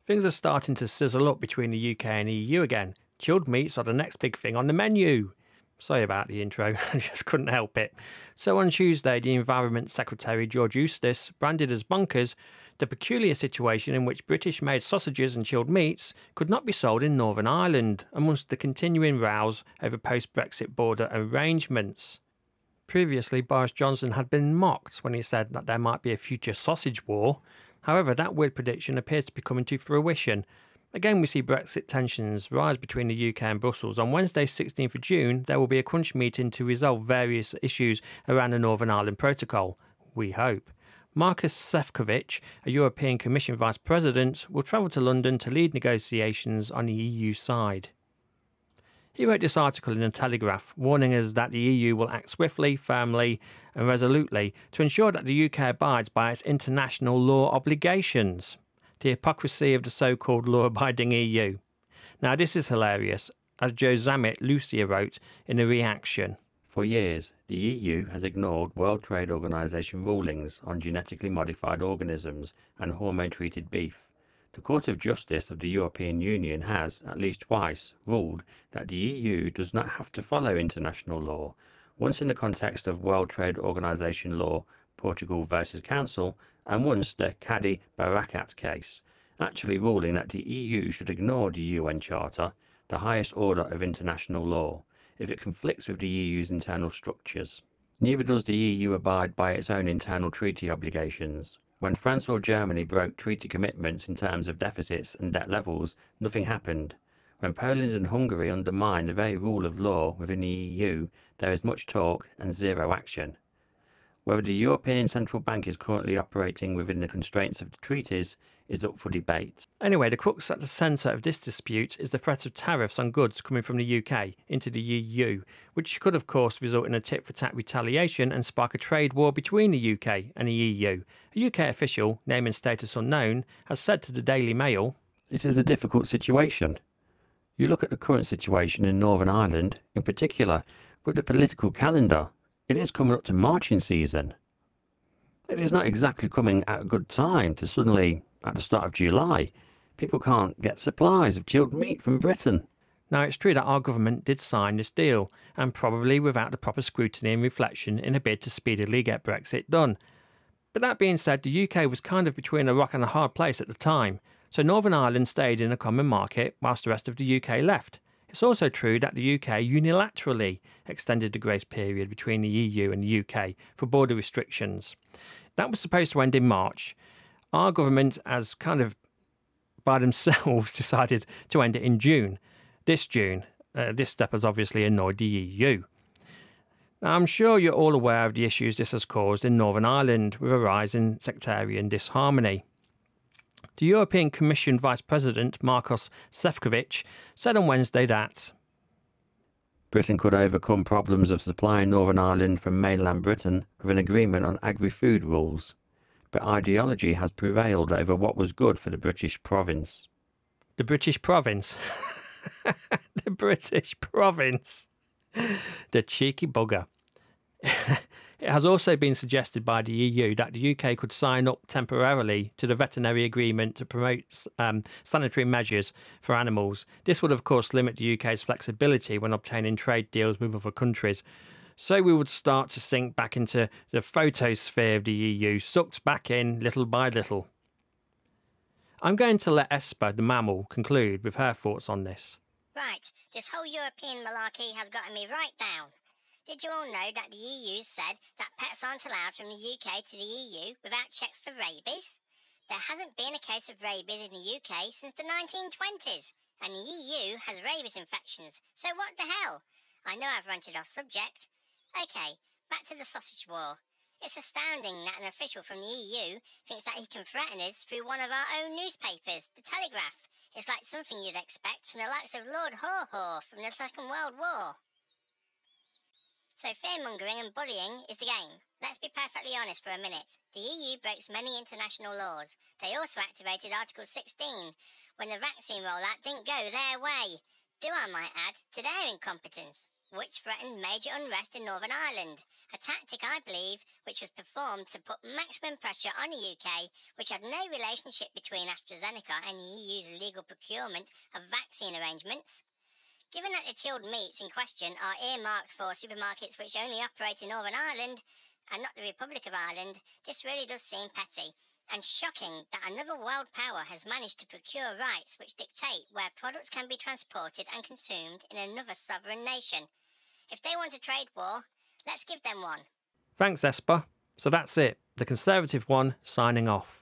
Things are starting to sizzle up between the UK and EU again. Chilled meats are the next big thing on the menu. Sorry about the intro, I just couldn't help it. So on Tuesday, the Environment Secretary George Eustace branded as bonkers the peculiar situation in which British-made sausages and chilled meats could not be sold in Northern Ireland, amongst the continuing rows over post-Brexit border arrangements. Previously, Boris Johnson had been mocked when he said that there might be a future sausage war. However, that weird prediction appears to be coming to fruition. Again, we see Brexit tensions rise between the UK and Brussels. On Wednesday, 16th of June, there will be a crunch meeting to resolve various issues around the Northern Ireland Protocol. We hope. Markus Sefcovic, a European Commission Vice President, will travel to London to lead negotiations on the EU side. He wrote this article in the Telegraph, warning us that the EU will act swiftly, firmly and resolutely to ensure that the UK abides by its international law obligations. The hypocrisy of the so-called law-abiding EU. Now this is hilarious, as Joe Zammit Lucia wrote in a reaction. For years, the EU has ignored World Trade Organization rulings on genetically modified organisms and hormone-treated beef. The Court of Justice of the European Union has, at least twice, ruled that the EU does not have to follow international law, once in the context of World Trade Organization law, Portugal versus Council, and once the Cadi Barakat case, actually ruling that the EU should ignore the UN Charter, the highest order of international law, if it conflicts with the EU's internal structures. Neither does the EU abide by its own internal treaty obligations. When France or Germany broke treaty commitments in terms of deficits and debt levels, nothing happened. When Poland and Hungary undermine the very rule of law within the EU, there is much talk and zero action. Whether the European Central Bank is currently operating within the constraints of the treaties is up for debate. Anyway, the crux at the centre of this dispute is the threat of tariffs on goods coming from the UK into the EU, which could of course result in a tit-for-tat retaliation and spark a trade war between the UK and the EU. A UK official, name and status unknown, has said to the Daily Mail, "It is a difficult situation. You look at the current situation in Northern Ireland, in particular, with the political calendar. It is coming up to marching season. It is not exactly coming at a good time to suddenly, at the start of July, people can't get supplies of chilled meat from Britain." Now, it's true that our government did sign this deal, and probably without the proper scrutiny and reflection in a bid to speedily get Brexit done. But that being said, the UK was kind of between a rock and a hard place at the time, so Northern Ireland stayed in a common market whilst the rest of the UK left. It's also true that the UK unilaterally extended the grace period between the EU and the UK for border restrictions. That was supposed to end in March. Our government has kind of by themselves decided to end it in June. This step has obviously annoyed the EU. Now, I'm sure you're all aware of the issues this has caused in Northern Ireland with a rise in sectarian disharmony. The European Commission Vice President Markus Sefcovic said on Wednesday that Britain could overcome problems of supplying Northern Ireland from mainland Britain with an agreement on agri-food rules, but ideology has prevailed over what was good for the British province. The British province? The British province? The cheeky bugger. It has also been suggested by the EU that the UK could sign up temporarily to the veterinary agreement to promote sanitary measures for animals. This would, of course, limit the UK's flexibility when obtaining trade deals with other countries. So we would start to sink back into the photosphere of the EU, sucked back in little by little. I'm going to let Esper, the mammal, conclude with her thoughts on this. Right, this whole European malarkey has gotten me right down. Did you all know that the EU said that pets aren't allowed from the UK to the EU without checks for rabies? There hasn't been a case of rabies in the UK since the 1920s, and the EU has rabies infections, so what the hell? I know I've ranted off subject. Okay, back to the sausage war. It's astounding that an official from the EU thinks that he can threaten us through one of our own newspapers, the Telegraph. It's like something you'd expect from the likes of Lord Haw-Haw from the Second World War. So fear-mongering and bullying is the game. Let's be perfectly honest for a minute. The EU breaks many international laws. They also activated Article 16 when the vaccine rollout didn't go their way. Do I might add, to their incompetence. which threatened major unrest in Northern Ireland, a tactic, I believe, which was performed to put maximum pressure on the UK, which had no relationship between AstraZeneca and the EU's legal procurement of vaccine arrangements. Given that the chilled meats in question are earmarked for supermarkets which only operate in Northern Ireland and not the Republic of Ireland, this really does seem petty and shocking that another world power has managed to procure rights which dictate where products can be transported and consumed in another sovereign nation. If they want a trade war, let's give them one. Thanks, Esper. So that's it. The Conservative one signing off.